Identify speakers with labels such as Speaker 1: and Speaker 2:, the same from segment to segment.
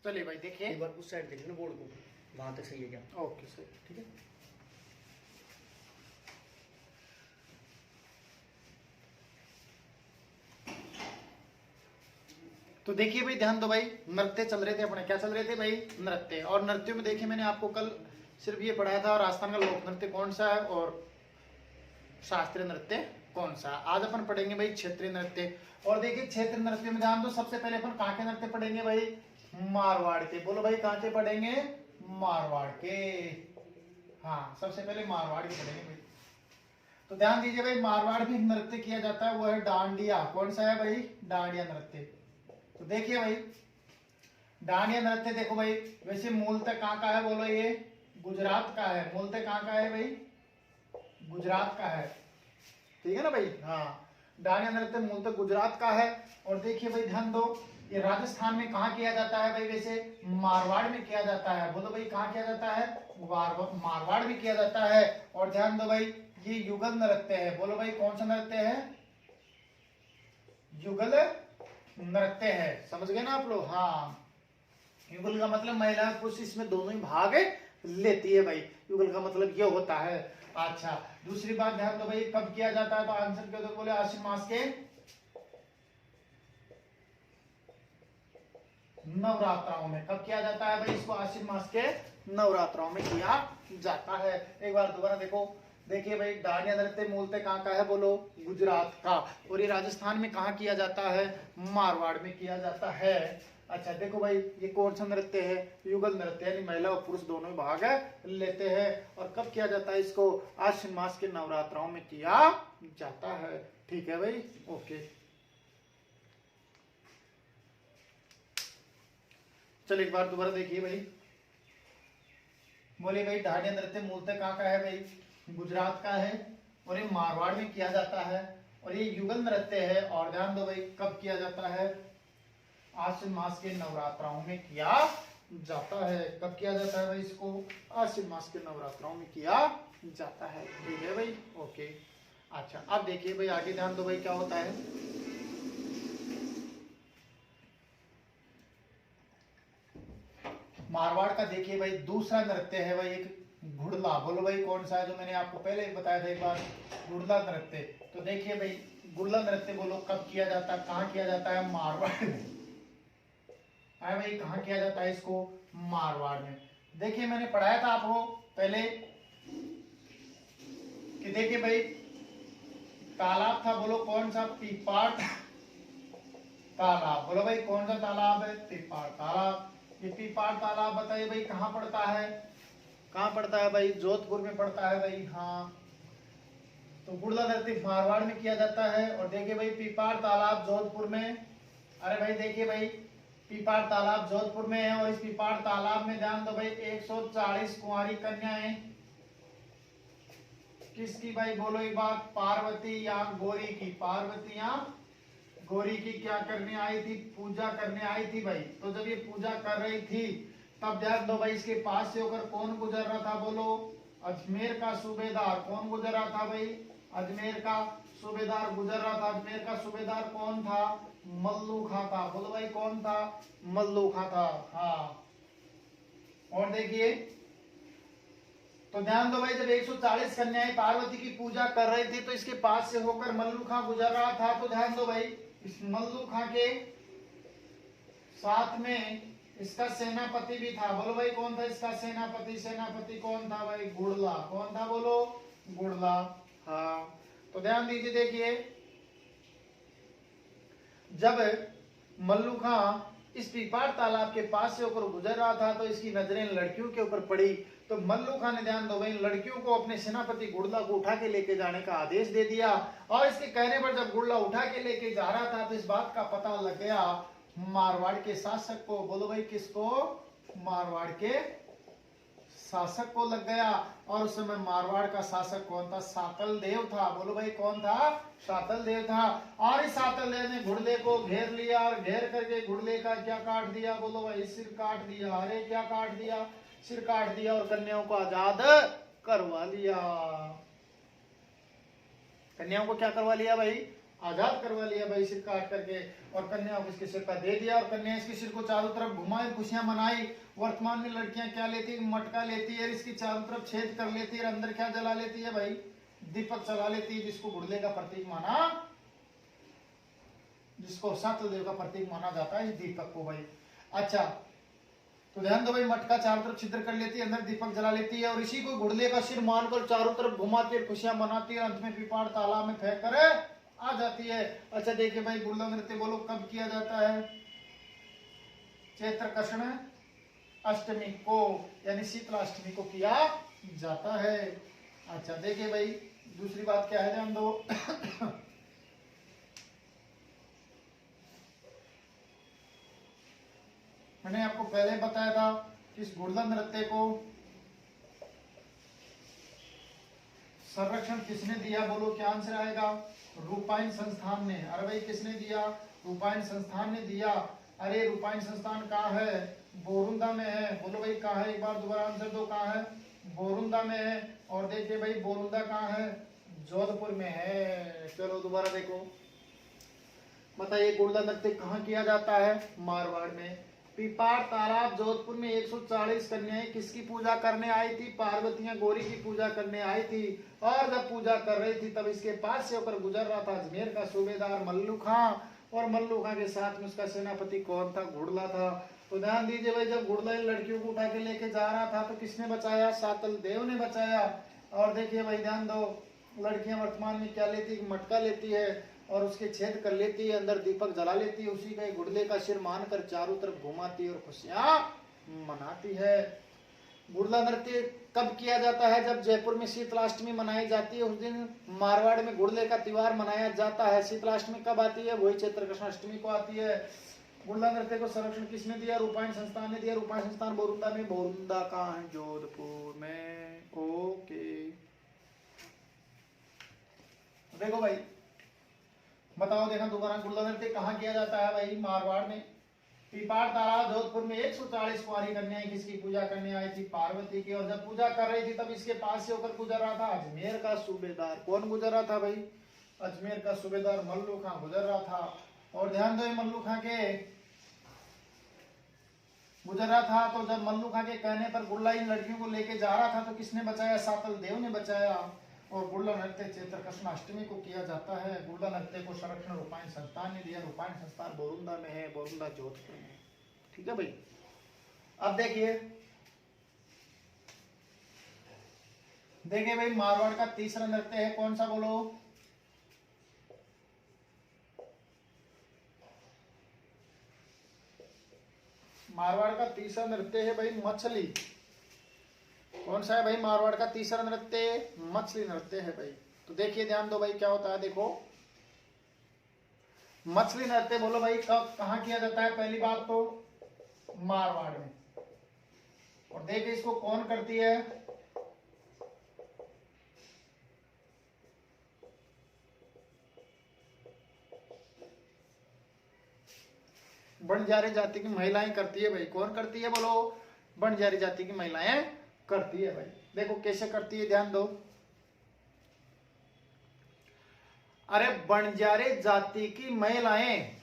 Speaker 1: चलिए भाई देखिए,
Speaker 2: एक बार उस साइड देख लेना बोर्ड को, वहां तक सही है क्या?
Speaker 1: ओके सही,
Speaker 2: ठीक है।
Speaker 1: तो देखिए भाई ध्यान दो भाई, नृत्य चल रहे थे अपने, क्या चल रहे थे भाई? नृत्य। और नृत्य में देखिए मैंने आपको कल सिर्फ ये पढ़ाया था राजस्थान का लोक नृत्य कौन सा है और शास्त्रीय नृत्य कौन सा। आज अपन पढ़ेंगे भाई क्षेत्रीय नृत्य। और देखिए क्षेत्रीय नृत्य में ध्यान दो, सबसे पहले अपन कहाँ के नृत्य पढ़ेंगे भाई? मारवाड़ के। बोलो भाई कहाँ के पढ़ेंगे? मारवाड़ के। हाँ सबसे पहले मारवाड़ के पढ़ेंगे भाई। तो ध्यान दीजिए भाई, मारवाड़ में नृत्य किया जाता है वो है डांडिया। कौन सा है भाई? डांडिया नृत्य। तो देखिए भाई डांडिया नृत्य देखो भाई, वैसे मूलतः कहाँ का है बोलो? ये गुजरात का है। मूलतः कहाँ का है भाई? गुजरात का है, ठीक है ना भाई। हाँ डांडिया नृत्य मूलतः गुजरात का है। और देखिए भाई ध्यान दो, ये राजस्थान में कहाँ किया जाता है भाई? वैसे मारवाड़ में किया जाता है। बोलो भाई कहाँ किया जाता है? मारवाड़ में किया जाता है। और ध्यान दो भाई ये युगल नृत्य है। बोलो भाई कौन सा नृत्य है? युगल नृत्य है। समझ गए ना आप लोग? हाँ युगल का मतलब महिला पुरुष इसमें दोनों ही भाग लेती है भाई, युगल का मतलब ये होता है। अच्छा दूसरी बात ध्यान दो भाई, कब किया जाता है? तो आंसर क्यों? तो बोले आश्विन मास के नवरात्राओं में। कब किया जाता है भाई इसको? आश्विन मास के नवरात्राओं में किया जाता है। एक बार दोबारा देखो, देखिए भाई डांडिया नृत्य मूलतः कहाँ का है बोलो? गुजरात का। और ये राजस्थान में कहाँ किया जाता है? मारवाड़ में किया जाता है। अच्छा देखो भाई ये कौन सा नृत्य है? युगल नृत्य, यानी महिला और पुरुष दोनों भाग लेते हैं। और कब किया जाता है इसको? आश्विन मास के नवरात्राओं में किया जाता है। ठीक है भाई, ओके। चलो एक बार दोबारा देखिए भाई, बोले भाई डांडिया नृत्य मूलतः कहाँ का है भाई? गुजरात का है। और ये मारवाड़ में किया जाता है। और ये युगल नृत्य है। और ध्यान दो भाई कब किया जाता है? आश्विन मास के नवरात्राओं में किया जाता है। कब किया जाता है भाई इसको? आश्विन मास के नवरात्राओं में किया जाता है। ठीक है भाई, ओके। अच्छा अब देखिए भाई आगे ध्यान दो भाई क्या होता है। मारवाड़ का देखिए भाई दूसरा नृत्य है भाई एक घुड़ला। बोलो भाई कौन सा है? जो मैंने आपको पहले ही बताया था एक बार, घुड़ला नृत्य। तो देखिए भाई घुड़ला नृत्य बोलो कब किया जाता है? कहाँ किया जाता है? मारवाड़ में। अरे भाई कहाँ किया जाता है इसको? मारवाड़ में। देखिए मैंने पढ़ाया था आपको पहले कि देखिए भाई तालाब था, बोलो कौन सा? पीपाड़ तालाब। बोलो भाई कौन सा तालाब है? पीपाड़ तालाब। ये पीपाड़ तालाब बताइए भाई कहाँ पड़ता है? कहाँ पड़ता है भाई? जोधपुर में पड़ता है भाई। हाँ तो गुड़ला नृत्य मारवाड़ में किया जाता है। और देखिए भाई पीपाड़ तालाब जोधपुर में। अरे भाई देखिए भाई पीपाड़ तालाब जोधपुर में है। और इस पीपाड़ तालाब में ध्यान दो भाई 140 कुंवारी कन्याएं, किसकी भाई? बोलो एक बात, पार्वती या गौरी की। पार्वती या गौरी की क्या करने आई थी? पूजा करने आई थी भाई। तो जब ये पूजा कर रही थी तब ध्यान दो भाई इसके पास से होकर कौन गुजर रहा था? बोलो अजमेर का सूबेदार। कौन गुजर रहा था भाई? अजमेर का सूबेदार गुजर रहा था। अजमेर का सूबेदार कौन था? मल्लू खां था। बोलो भाई कौन था? मल्लू खां था। हाँ और देखिए तो ध्यान दो भाई जब 140 कन्याएं पार्वती की पूजा कर रही थी तो इसके पास से होकर मल्लू खां गुजर रहा था। तो ध्यान दो भाई इस मल्लू खां के साथ में इसका सेनापति भी था। बोलो भाई कौन था इसका सेनापति? सेनापति कौन था भाई? गुड़ला। कौन था बोलो? गुड़ला। हाँ तो ध्यान दीजिए, देखिए जब मल्लू खां इस पीपाड़ तालाब के पास से होकर गुजर रहा था तो इसकी नजरें लड़कियों के ऊपर पड़ी। तो मल्लू खां ने ध्यान दो भाई लड़कियों को अपने सेनापति गुड़ला को उठा के लेके जाने का आदेश दे दिया। और इसके कहने पर जब गुड़ला उठा के लेके जा रहा था तो इस बात का पता लग गया मारवाड़ के शासक को। बोलो भाई किसको? मारवाड़ के शासक को लग गया। और उस समय मारवाड़ का शासक कौन था? सातल देव था। बोलो भाई कौन था? सातल देव था। और इस सातल देव ने घुड़ले को घेर लिया और घेर करके घुड़ले का क्या काट दिया? बोलो भाई सिर काट दिया। अरे क्या काट दिया? सिर काट दिया और कन्याओं को आजाद करवा लिया। कन्याओं को क्या करवा लिया भाई? आजाद करवा लिया भाई सिर काट करके, और कन्या को इसके सिर पर दे दिया, और कन्या इसके सिर को चारों तरफ घुमाई, खुशियां मनाई। वर्तमान में लड़कियां क्या लेती है, मटका लेती है, इसकी चारों तरफ छेद कर लेती है, अंदर क्या जला लेती है भाई, दीपक जला लेती है, जिसको गुड़ले का प्रतीक माना, जिसको सत्यदेव का प्रतीक माना जाता है इस दीपक को भाई। अच्छा तो ध्यान दो भाई, मटका चारों तरफ छिद्र कर लेती है, अंदर दीपक जला लेती है, और इसी को गुड़ले का सिर मानकर चारों तरफ घुमाती है, खुशियां मनाती है, अंत में पिपाड़ तालाब में फेंक कर आ जाती है। अच्छा देखिए भाई, गुड़ला नृत्य बोलो कब किया जाता है, चैत्र कृष्ण अष्टमी को, यानी शीतलाष्टमी को किया जाता है। अच्छा देखिए भाई, दूसरी बात क्या है, ध्यान दो मैंने आपको पहले बताया था कि इस गुड़ला नृत्य को संरक्षण किसने दिया, बोलो क्या आंसर आएगा, रूपायन संस्थान ने। अरे भाई किसने दिया, रूपायन संस्थान ने दिया। अरे रूपायन संस्थान कहाँ है, बोरुंदा में है, बोलो भाई कहाँ है, एक बार दोबारा आंसर दो, कहाँ है, बोरुंदा में है। और देखिए भाई बोरुंदा कहाँ है, जोधपुर में है। चलो दोबारा देखो, बताइए गुड़ला नृत्य कहाँ किया जाता है, मारवाड़ में। पिपाड़ तालाब जोधपुर में 140 कन्याएं किसकी पूजा करने आई थी, पार्वतियां गौरी की पूजा करने आई थी, और जब पूजा कर रही थी तब इसके पास से होकर गुजर रहा था अजमेर का सूबेदार मल्लू खां, और मल्लू खां के साथ में उसका सेनापति कौन था, गुड़ला था। तो ध्यान दीजिए भाई, जब गुड़ला इन लड़कियों को उठा के लेके जा रहा था तो किसने बचाया, सातल देव ने बचाया। और देखिए भाई ध्यान दो, लड़कियां वर्तमान में क्या लेती है, मटका लेती है, और उसके छेद कर लेती है, अंदर दीपक जला लेती है, उसी का गुड़ले का सिर मानकर चारों तरफ घुमाती है और खुशियां मनाती है। गुड़ला नृत्य कब किया जाता है, जब जयपुर में शीतलाष्टमी मनाई जाती है, उस दिन मारवाड़ में गुड़ले का त्योहार मनाया जाता है। शीतलाष्टमी कब आती है, वही चैत्र कृष्ण अष्टमी को आती है। गुड़ला नृत्य को संरक्षण किसने दिया, रूपायन संस्थान ने दिया। रूपायन संस्थान बोरुंदा में, बोरुंदा कहाँ है, जोधपुर में। ओके देखो भाई, बताओ देखा दोबारा, गुड़ला नृत्य कहाँ किया जाता है भाई, मारवाड़ में। पिपाड़ तालाब जोधपुर में 140 कुंवारी कन्याएं किसकी पूजा करने आई थी, पार्वती की, और जब पूजा कर रही थी तब इसके पास से होकर गुजर रहा था अजमेर का सूबेदार, कौन गुजर रहा था भाई, अजमेर का सूबेदार मल्लू खां गुजर रहा था। और ध्यान दो, मल्लू खां के गुजर रहा था, तो जब मल्लू खां के कहने पर गुड़ला इन लड़कियों को लेके जा रहा था तो किसने बचाया, सातल देव ने बचाया। और गुड़ला नृत्य चैत्र कृष्ण अष्टमी को किया जाता है। गुड़ला नृत्य को संरक्षण रूपायन संस्थान ने दिया। रूपायन संस्थान बोरुंदा में है, बोरुंदा जोधपुर में। ठीक है भाई, अब देखिए भाई, मारवाड़ का तीसरा नृत्य है कौन सा, बोलो, मारवाड़ का तीसरा नृत्य है भाई मछली। कौन सा है भाई, मारवाड़ का तीसरा नृत्य मछली नृत्य है भाई। तो देखिए ध्यान दो भाई, क्या होता है, देखो मछली नृत्य बोलो भाई कब कहाँ किया जाता है, पहली बात तो मारवाड़ में। और देखिए इसको कौन करती है, बंजारे जाति की महिलाएं करती है भाई। कौन करती है बोलो, बंजारी जाति की महिलाएं करती है भाई। देखो कैसे करती है, ध्यान दो। अरे बंजारे जाति की महिलाएं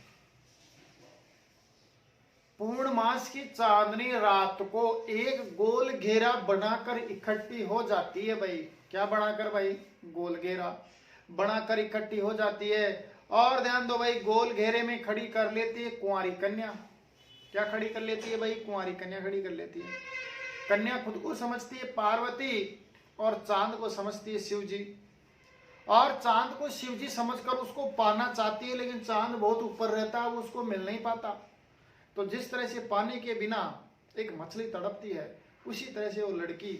Speaker 1: पूर्णमास की चांदनी रात को एक गोल घेरा बनाकर इकट्ठी हो जाती है भाई। क्या बनाकर भाई, गोल घेरा बनाकर इकट्ठी हो जाती है। और ध्यान दो भाई, गोल घेरे में खड़ी कर लेती है कुंवारी कन्या। क्या खड़ी कर लेती है भाई, कुंवारी कन्या खड़ी कर लेती है। कन्या खुद को समझती है पार्वती, और चांद को समझती है शिव जी। और चांद को शिव जी समझकर उसको पाना चाहती है, लेकिन चांद बहुत ऊपर रहता है, वो उसको मिल नहीं पाता। तो जिस तरह से पानी के बिना एक मछली तड़पती है, उसी तरह से वो लड़की,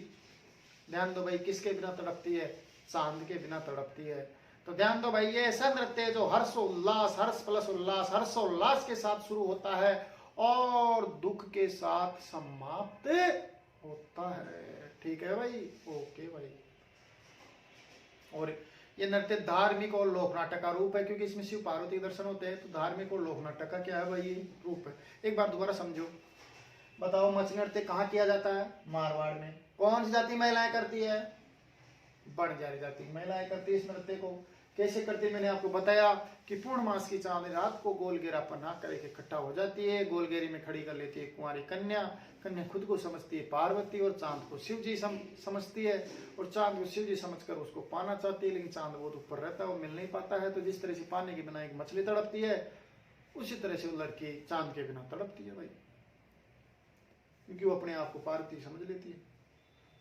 Speaker 1: ध्यान दो भाई, किसके बिना तड़पती है, चांद के बिना तड़पती है। तो ध्यान दो भाई, ये ऐसा नृत्य है जो हर्षोल्लास, हर्ष प्लस उल्लास, हर्षोल्लास के साथ शुरू होता है और दुख के साथ समाप्त होता है। ठीक है भाई, ओके भाई। और ये नृत्य धार्मिक और लोक नाटक का रूप है, क्योंकि इसमें शिव पार्वती के दर्शन होते हैं। तो धार्मिक और लोक नाटक का क्या है भाई, ये रूप है। एक बार दोबारा समझो, बताओ मछली नृत्य कहाँ किया जाता है, मारवाड़ में। कौन सी जाति महिलाएं करती है, बंजारी जाति महिलाएं करती है इस नृत्य को। कैसे करती मैंने आपको बताया कि पूर्णमास की चांदनी रात को गोल घेरा पन्ना करके इकट्ठा हो जाती है, गोल घेरे में खड़ी कर लेती है कुंवारी कन्या। कन्या खुद को समझती है पार्वती और चांद को शिव जी समझती है, और चांद को शिव जी समझकर उसको पाना चाहती है, लेकिन चांद बहुत ऊपर रहता है, वो मिल नहीं पाता है। तो जिस तरह से पानी के बिना एक मछली तड़पती है, उसी तरह से वो लड़की चांद के बिना तड़पती है भाई, क्योंकि वो अपने आप को पार्वती समझ लेती है।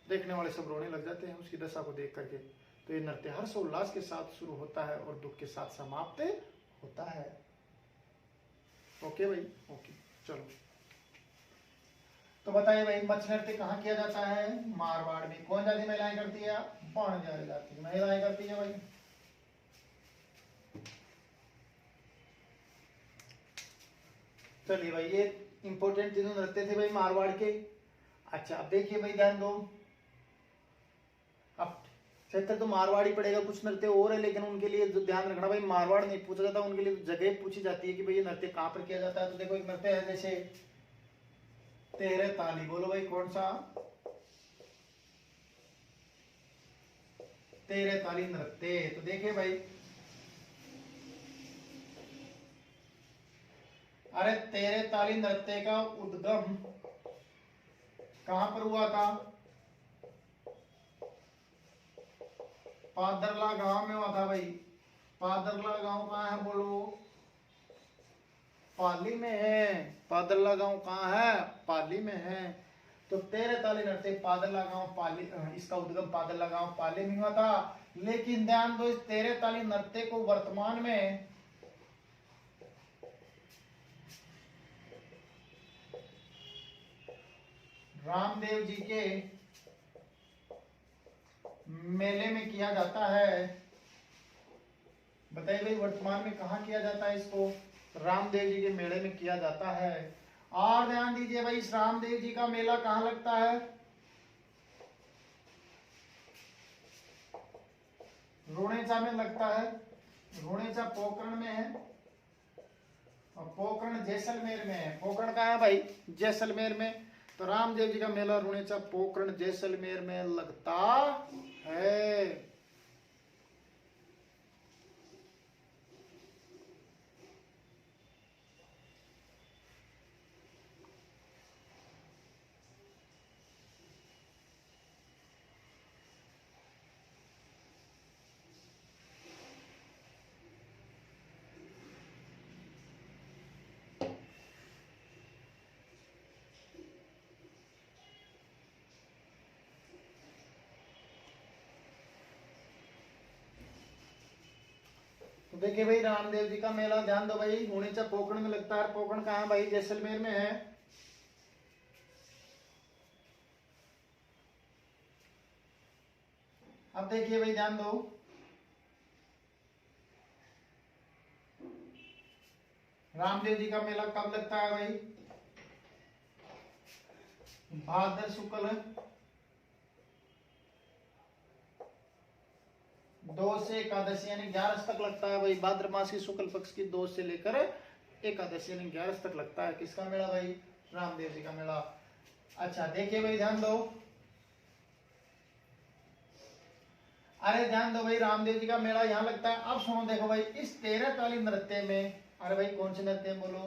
Speaker 1: देखने वाले सब रोने लग जाते हैं उसकी दशा को देख करके। तो ये नृत्य हर्षोल्लास के साथ शुरू होता है और दुख के साथ समाप्त होता है। ओके भाई, ओके, चलो। तो बताइए भाई, मत्स्य नृत्य कहाँ किया जाता है? मारवाड़ में। कौन जाति महिलाएं करती है? बाणजारी जाति महिलाएं करती है भाई। चलिए भाई, ये इंपॉर्टेंट तीनों नृत्य थे भाई मारवाड़ के। अच्छा, अब देखिए भाई, ध्यान दो। अब क्षेत्र तो मारवाड़ी पड़ेगा, कुछ नृत्य और है, लेकिन उनके लिए जो ध्यान रखना भाई, मारवाड़ नहीं पूछा जाता, उनके लिए जगह पूछी जाती है कि भाई ये नृत्य कहाँ पर किया जाता है। तो देखो, एक नृत्य है जैसे तेरे ताली, बोलो भाई कौन सा? तेरे ताली नृत्य। तो देखिए भाई, अरे तेरे ताली नृत्य का उद्गम कहां पर हुआ था? पादरला गांव में हुआ था भाई। पादरला गांव कहाँ है बोलो? पाली में है। पादरला गांव कहाँ है? पाली में है। तो तेरे ताली नृत्य पादरला गांव पाली, इसका उद्गम पादरला गांव पाली में हुआ था। लेकिन ध्यान दो, इस तेरे ताली नृत्य को वर्तमान में रामदेव जी के मेले में किया जाता है। बताइए भाई, वर्तमान में कहा किया जाता है इसको? रामदेव जी के मेले में किया जाता है। और ध्यान दीजिए भाई, इस रामदेव जी का मेला कहाँ लगता है? रुणेचा में लगता है। रुणेचा पोखरण में है, और पोखरण जैसलमेर में है। पोखरण कहाँ है भाई? जैसलमेर में। तो रामदेव जी का मेला रुणेचा पोखरण जैसलमेर में लगता है। तो देखिए भाई, रामदेव जी का मेला ध्यान दो भाई, रुणेचा पोखरण में लगता है। पोखरण कहाँ है भाई? जैसलमेर में है। अब देखिए भाई, ध्यान दो, रामदेव जी का मेला कब लगता है भाई? भाद्र शुक्ल 2 से एकादशी यानी 11 तक लगता है भाई। भाद्र मास की शुक्ल पक्ष की 2 से लेकर एकादशी यानी 11 तक लगता है। किसका मेला भाई? रामदेव जी का मेला। अच्छा देखिए भाई, ध्यान दो, अरे ध्यान दो भाई, रामदेव जी का मेला यहाँ लगता है। अब सुनो, देखो भाई, इस तेरह ताली नृत्य में, अरे भाई कौन से नृत्य बोलो?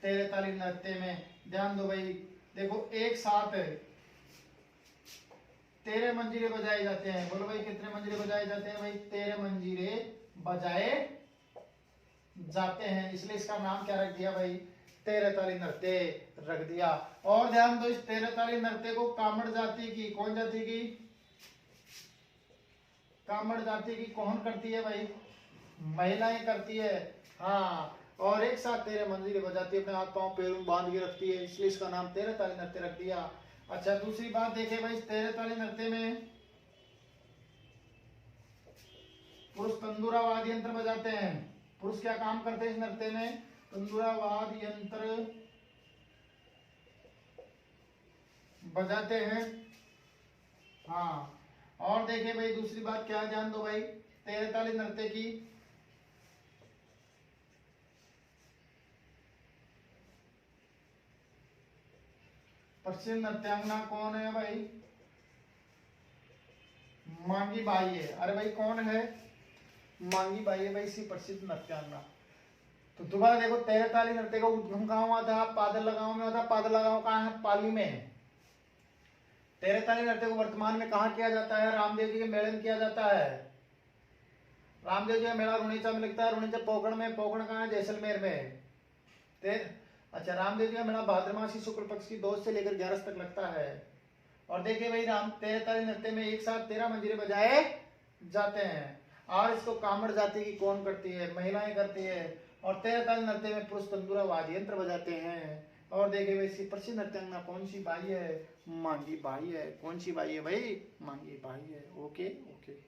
Speaker 1: तेरह ताली नृत्य में ध्यान दो भाई, देखो एक साथ 13 मंजीरे बजाए जाते हैं। बोलो भाई, कितने मंजीरे बजाए जाते हैं भाई? 13 मंजीरे बजाए जाते हैं, इसलिए इसका नाम क्या रख दिया भाई? तेरह ताली नृत्य रख दिया। और ध्यान दो, इस तेरह ताली नृत्य को कामड़ जाति की, कौन जाति की? कामड़ जाति की कौन करती है भाई? महिलाएं करती है। हाँ, और एक साथ 13 मंजीरे बजाती है, अपने हाथ पांव पैरों में बांध के रखती है, इसलिए इसका नाम तेरह ताली नृत्य रख दिया। अच्छा दूसरी बात देखें भाई, इस तेरह ताली नृत्य में पुरुष तंदूरा वाद्य यंत्र बजाते हैं। पुरुष क्या काम करते हैं इस नृत्य में? तंदूरा वाद्य यंत्र बजाते हैं। हाँ, और देखें भाई, दूसरी बात क्या है, ध्यान दो भाई, तेरह ताली नृत्य की प्रसिद्ध नृत्यांगना कौन है भाई? मांगी बाई है। अरे भाई कौन है? मांगी बाई है भाई इसी प्रसिद्ध नृत्यांगना। तो दोबारा देखो, तेरह ताली नृत्य का उद्गम कहाँ हुआ था? पादल लगाव में हुआ था। पादल लगाव कहाँ है? पाली में है। तेरह ताली नृत्य को वर्तमान में कहाँ किया जाता है? रामदेव जी के मेले में किया जाता है। रामदेव जी का मेला रुणीचा में लगता है। रुणीचा पोखरण में। पोखरण कहाँ है? जैसलमेर में। अच्छा, रामदेव जी का मेला भाद्र मास की शुक्ल पक्ष की 2 से लेकर 11 तक लगता है। और देखिए भाई, राम तेरह ताली नृत्य में एक साथ 13 मंजीरे बजाए जाते हैं। और इसको कामड़ जाति की कौन करती है? महिलाएं करती है। और तेरह ताली नृत्य में पुरुष तंदूरा वाद्य यंत्र बजाते हैं। और देखिए भाई, इसकी प्रसिद्ध नृत्यांगना कौन सी बाई है? मांगी बाई है। कौन सी बाई है भाई? मांगी बाई है। Okay okay.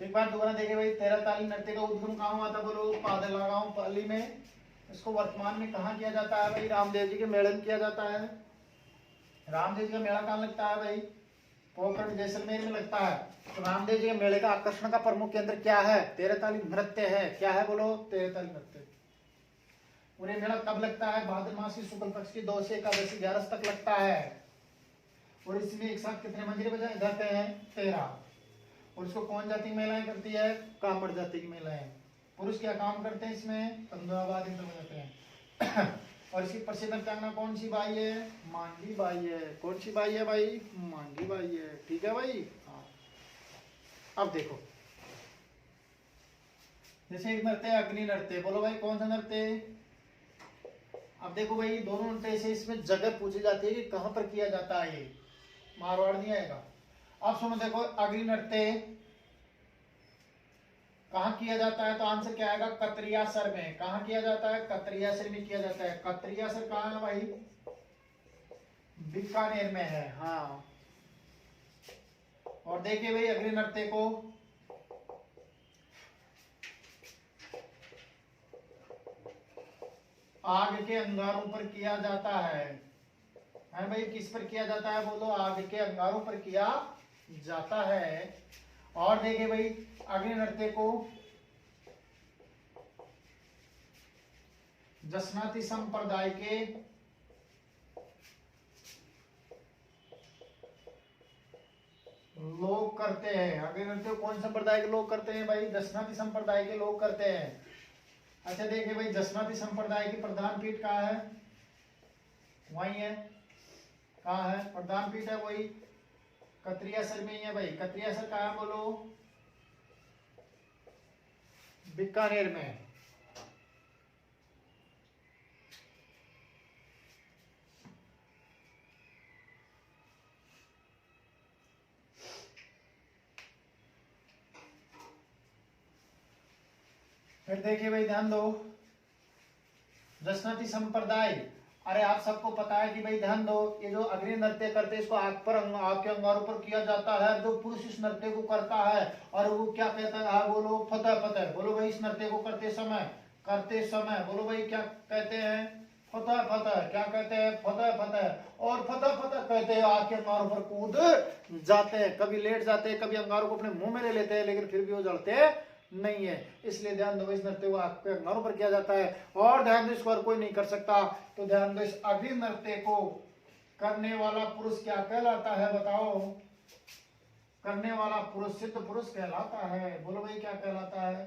Speaker 1: एक बार दोबारा देखिए भाई, तेरह ताली नृत्य का उद्गम कहाँ हुआ था? बोलो, पादल लगाओ पाली में। इसको वर्तमान में कहाँ किया जाता है भाई? रामदेव जी के मेले में किया जाता है। रामदेव जी का मेला कहाँ लगता है भाई? पोखरण जैसलमेर में लगता है। तो रामदेव जी के मेले का आकर्षण का प्रमुख केंद्र क्या है? तेरह ताली नृत्य है। क्या है बोलो? तेरह ताली नृत्य। और ये मेला कब लगता है? भाद्र मास की शुक्ल पक्ष की 2 से 11 तक लगता है। और इसमें एक साथ कितने मंजीरे बजाए जाते हैं? 13। और इसको कौन जाति की महिलाएं करती है? कामड़ जाति की महिलाएं। पुरुष क्या काम करते हैं इसमें? तंदुराबाद यंत्र बजाते हैं। और इसकी प्रसिद्ध नृत्यांगना कौन सी बाई है? मांगी बाई है। कौन सी बाई है भाई? मांगी बाई है। ठीक है भाई। हाँ, अब देखो, जैसे एक नृत्य अग्नि नृत्य। बोलो भाई, कौन सा नृत्य? अब देखो भाई, दोनों नृत्य से इसमें जगह पूछी जाती है कि कहां पर किया जाता है। ये मारवाड़ नहीं आएगा। अब सुनो, देखो, अग्नि नृत्य कहाँ किया जाता है? तो आंसर क्या आएगा? कतरियासर में। कहाँ किया जाता है? कतरियासर में किया जाता है। कतरियासर कहाँ है भाई? बीकानेर में है। हाँ। और देखिए भाई, अग्नि नृत्य को आग के अंगारों पर किया जाता है भाई। किस पर किया जाता है? बोलो, आग के अंगारों पर किया जाता है। और देखिए भाई, अग्नि नृत्य को जसनाती संप्रदाय के लोग करते हैं। अग्नि नृत्य कौन संप्रदाय के लोग करते हैं भाई? जसनाती संप्रदाय के लोग करते हैं। अच्छा, देखिए भाई, जसनाती संप्रदाय की प्रधान पीठ कहाँ है? वही है। कहाँ है प्रधान पीठ? है वही कतरियासर में ही है भाई। कतरियासर कहाँ है? बोलो, बीकानेर में। फिर देखिए भाई, ध्यान दो, जसनाती संप्रदाय। अरे आप सबको पता है कि भाई, ध्यान दो, ये जो अग्नि नृत्य करते हैं इसको आग के अंगारों पर किया जाता है। जो पुरुष इस नृत्य को करता है और वो क्या कहता है? हाँ बोलो, फतह फतह। बोलो भाई, इस नृत्य को करते समय बोलो भाई, क्या कहते हैं? फतह फतह। क्या कहते हैं? फतह फतह। और फतह फतह कहते हैं आग के अंगारों पर कूद जाते हैं। कभी लेट जाते हैं, कभी अंगारों को अपने मुंह में ले लेते हैं, लेकिन फिर भी वो जलते नहीं है। इसलिए ध्यान दो, इस नृत्य को आग के अंगारों पर किया जाता है। और ध्यान दो, इसको हर कोई नहीं कर सकता। तो ध्यान दो, इस अग्नि नृत्य को करने वाला पुरुष क्या कहलाता है? बताओ। करने वाला पुरुष सिद्ध पुरुष कहलाता है। बोलो भाई, क्या कहलाता है?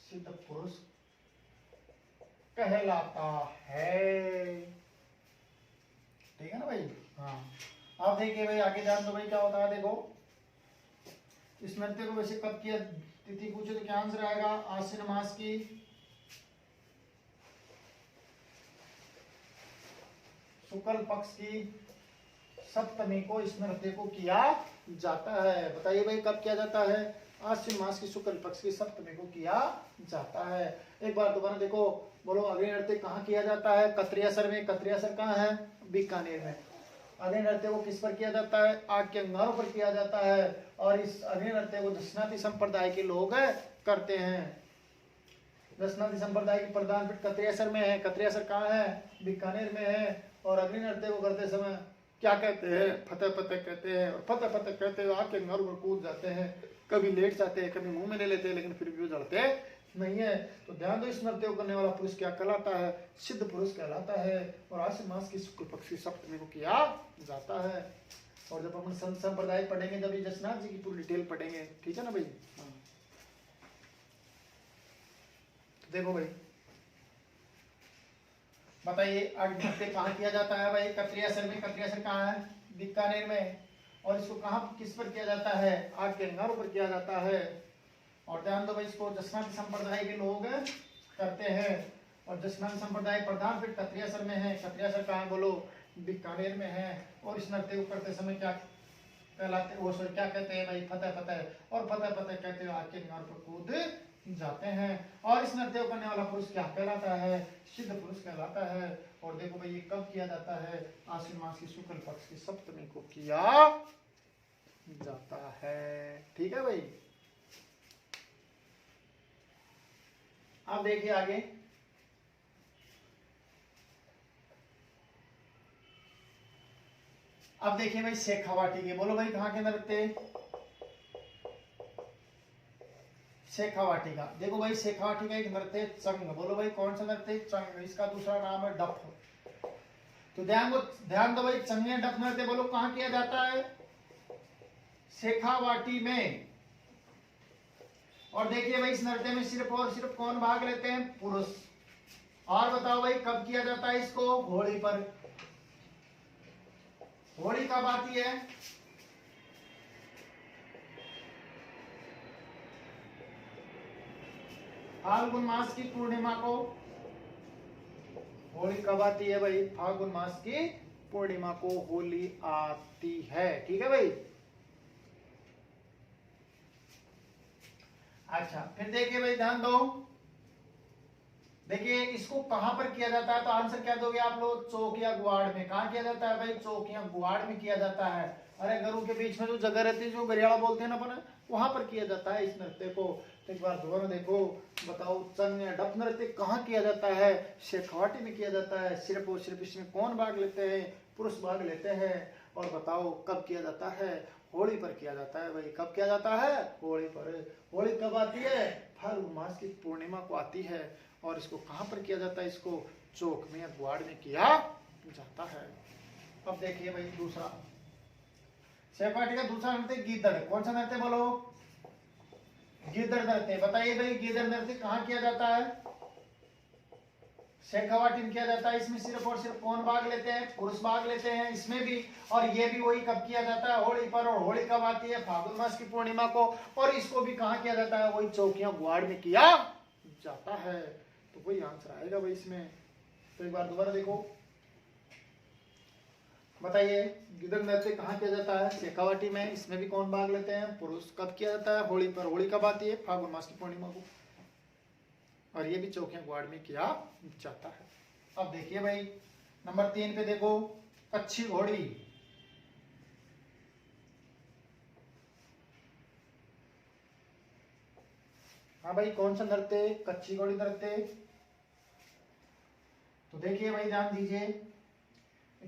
Speaker 1: सिद्ध पुरुष कहलाता है। ठीक है ना भाई? हाँ। अब देखिए भाई, आगे जान दो भाई, क्या होता है। देखो, इस नृत्य को वैसे कब किया? तिथि पूछे तो क्या आंसर आएगा? आश्विन मास की शुक्ल पक्ष की सप्तमी को इस नृत्य को किया जाता है। बताइए भाई, कब किया जाता है? आश्विन मास की शुक्ल पक्ष की सप्तमी को किया जाता है। एक बार दोबारा देखो, बोलो, अग्नि नृत्य कहाँ किया जाता है? कतरियासर में। कतरियासर कहाँ है? बीकानेर में। अग्नि नृत्य को किस पर किया जाता है? आग के अंगारों पर किया जाता है। और इस अग्नि नृत्य को जसनाती संप्रदाय के लोग करते हैं। जसनाती संप्रदाय की प्रधान पीठ कतरियासर में है। कतरियासर कहाँ है? बीकानेर में है। और अग्नि नृत्य को करते समय क्या कहते हैं? फतह फतह कहते हैं। और फतह फतह कहते हुए आग के अंगारों पर कूद जाते हैं। कभी लेट जाते हैं, कभी मुंह में ले लेते हैं, लेकिन फिर भी वो जलते नहीं है। तो ध्यान दो, इस नृत्य को करने वाला पुरुष क्या कहलाता है? सिद्ध पुरुष कहलाता है। और आश्विन मास की शुक्ल पक्ष की सप्तमी को किया जाता है। और जब अपन संत संप्रदाय पढ़ेंगे जब ये जसनाथ जी की पूरी डिटेल पढ़ेंगे, ठीक है ना भाई। हाँ। तो देखो भाई, बताइए आग नृत्य कहाँ किया जाता है भाई? कत्रियासर में। कत्रियासर कहाँ है? बीकानेर में। और इसको कहाँ किस पर किया जाता है? आग के अंगारों पर किया जाता है। और ध्यान दो भाई, इसको जसनाथ संप्रदाय के लोग करते हैं। और जसनाथ संप्रदाय प्रधान फिर कत्रियासर में है। कत्रियासर कहाँ बोलो? बीकानेर में है। और इस नृत्य को करते समय क्या कहलाते, वो सर क्या कहते हैं भाई? फतेह फतेह। और फतेह फतेह कहते हुए आग के अंगार पर कूद जाते हैं। और इस नृत्य को करने वाला पुरुष क्या कहलाता है? सिद्ध पुरुष कहलाता है। और देखो भाई, ये कब किया जाता है? आश्विन मास की शुक्ल पक्ष की सप्तमी को किया जाता है। ठीक है भाई। अब देखिए आगे, अब देखिए भाई शेखावाटी के। बोलो भाई कहाँ के नृत्य? शेखावाटी का। देखो भाई, शेखावाटी का एक नृत्य चंग। बोलो भाई कौन सा नृत्य? चंग। इसका दूसरा नाम है डफ। तो ध्यान दो भाई, चंग या डफ नृत्य बोलो कहाँ किया जाता है? शेखावाटी में। और देखिए भाई, इस नृत्य में सिर्फ और सिर्फ कौन भाग लेते हैं? पुरुष। और बताओ भाई कब किया जाता है इसको? होली पर। होली कब आती है? फाल्गुन मास की पूर्णिमा को। होली कब आती है भाई? फाल्गुन मास की पूर्णिमा को होली आती है। ठीक है भाई। अच्छा, फिर देखिए भाई, ध्यान दो। देखिए इसको कहां पर किया जाता है? तो आंसर क्या दोगे आप लोग? चौक या गुआड़ में। कहां किया जाता है भाई? चौक या गुआड़ में किया जाता है। अरे गरु के बीच में जो जगह रहती है, जो गरियाला बोलते हैं ना अपन, वहां पर किया जाता है इस नृत्य को। तो एक बार दोबारा देखो, बताओ चंग या डफ नृत्य कहाँ किया जाता है? शेखावाटी में किया जाता है। सिर्फ और सिर्फ इसमें कौन भाग लेते हैं? पुरुष भाग लेते हैं। और बताओ कब किया जाता है? होली पर किया जाता है भाई। कब किया जाता है? होली पर। होली कब आती है? फाल्गुन मास की पूर्णिमा को आती है। और इसको कहां पर किया जाता है? इसको चौक में या गुआड़ में किया जाता है। अब देखिए भाई दूसरा, शेखावाटी का दूसरा नृत्य गीदड़। कौन सा नृत्य बोलो? गीदड़ नृत्य। बताइए भाई, गीदड़ नृत्य कहां किया जाता है? शेखावाटी में किया जाता है। इसमें सिर्फ और सिर्फ कौन भाग लेते हैं? पुरुष भाग लेते हैं इसमें भी। और ये भी वही कब किया जाता है? होली पर। और होली कब आती है? फाल्गुन मास की पूर्णिमा को। और इसको भी कहां किया जाता है? वही चौकियां गुआड़ में किया जाता है। तो वही आंसर आएगा भाई इसमें। तो एक बार दोबारा देखो, बताइए गिदड़ नृत्य कहाँ किया जाता है? शेखावाटी में। इसमें भी कौन भाग लेते हैं? पुरुष। कब किया जाता है? होली पर। होली कब आती है? फाल्गुन मास की पूर्णिमा को। और ये भी चौकियां गुआड़ में किया जाता है। अब देखिए भाई, नंबर 3 पे देखो, कच्छी घोड़ी। हाँ भाई, कौन सा नृत्य? कच्छी घोड़ी नृत्य। तो देखिए भाई, ध्यान दीजिए,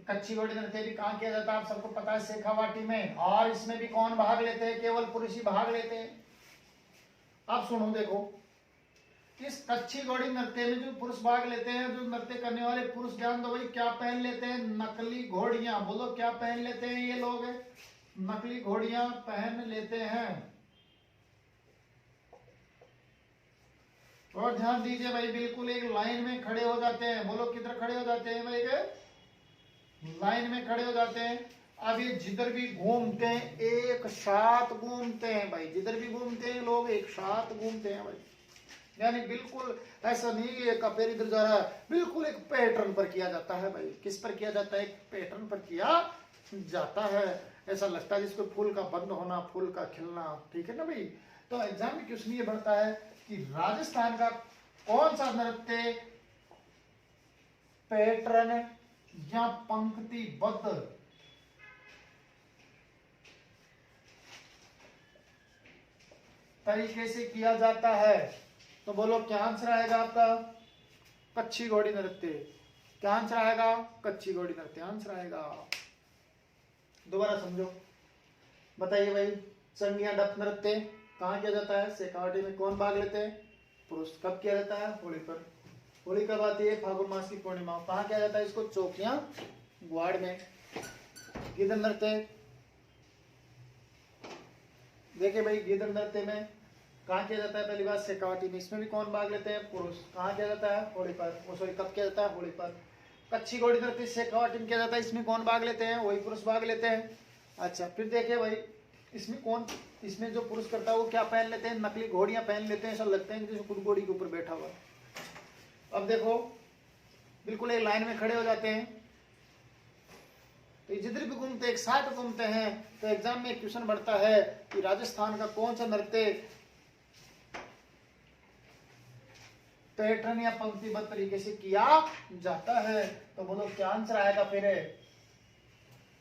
Speaker 1: कच्छी घोड़ी नृत्य भी कहाँ किया जाता है? आप सबको पता है, शेखावाटी में। और इसमें भी कौन भाग लेते हैं? केवल पुरुष ही भाग लेते हैं। अब सुनो, देखो इस कच्छी घोड़ी नृत्य में जो पुरुष भाग लेते हैं, जो नृत्य करने वाले पुरुष, ध्यान दो भाई, क्या पहन लेते हैं? नकली घोड़ियां। बोलो क्या पहन लेते हैं ये लोग? नकली घोड़ियां पहन लेते हैं। और ध्यान दीजिए भाई, बिल्कुल एक लाइन में खड़े हो जाते हैं। बोलो किधर खड़े हो जाते हैं भाई? लाइन में खड़े हो जाते हैं। अब ये जिधर भी घूमते हैं एक साथ घूमते हैं भाई। जिधर भी घूमते हैं लोग एक साथ घूमते हैं भाई। यानी बिल्कुल ऐसा नहीं है पैर इधर जा रहा है, बिल्कुल एक पैटर्न पर किया जाता है भाई। किस पर किया जाता है? एक पैटर्न पर किया जाता है। ऐसा लगता है जिसको फूल का बंद होना, फूल का खिलना। ठीक है ना भाई। तो एग्जाम में क्वेश्चन ये बढ़ता है कि राजस्थान का कौन सा नृत्य पैटर्न या पंक्तिबद्ध तरीके से किया जाता है? तो बोलो क्या आंसर आएगा आपका? कच्छी घोड़ी नृत्य। क्या आंसर आएगा? कच्छी घोड़ी नृत्य आंसर आएगा। दोबारा समझो, बताइए भाई, चंग या डफ नृत्य कहाँ किया जाता है? शेखावाटी में। कौन भाग लेते हैं? पुरुष। कब किया जाता है? होली पर। होली कब आती है? फाल्गुन मास की पूर्णिमा। कहाँ किया जाता है इसको? चौकियां गुआड़ में। गिदड़ नृत्य देखिए भाई गीदड़ नृत्य में कहाँ किया जाता है, पहली बात शेखावाटी में, इसमें भी कौन भाग लेते हैं, पुरुष। कहाँ किया जाता है, होली पर, वो सॉरी कब किया जाता है, होली पर। कच्छी घोड़ी नृत्य शेखावाटी में किया जाता है, इसमें कौन भाग लेते हैं, वही पुरुष भाग लेते हैं। अच्छा फिर देखिए भाई इसमें जो पुरुष करता है वो क्या पहन लेते हैं, नकली घोड़ियां पहन लेते हैं, ऐसा लगता है जैसे खुद घोड़ी के ऊपर बैठा हुआ। अब देखो बिल्कुल एक लाइन में खड़े हो जाते हैं, तो जिधर भी घूमते एक साथ घूमते हैं। तो एग्जाम में एक क्वेश्चन बढ़ता है कि राजस्थान का कौन सा नृत्य पैटर्न या पंक्तिबद्ध तरीके से किया जाता है, तो बोलो क्या आंसर आएगा फिर,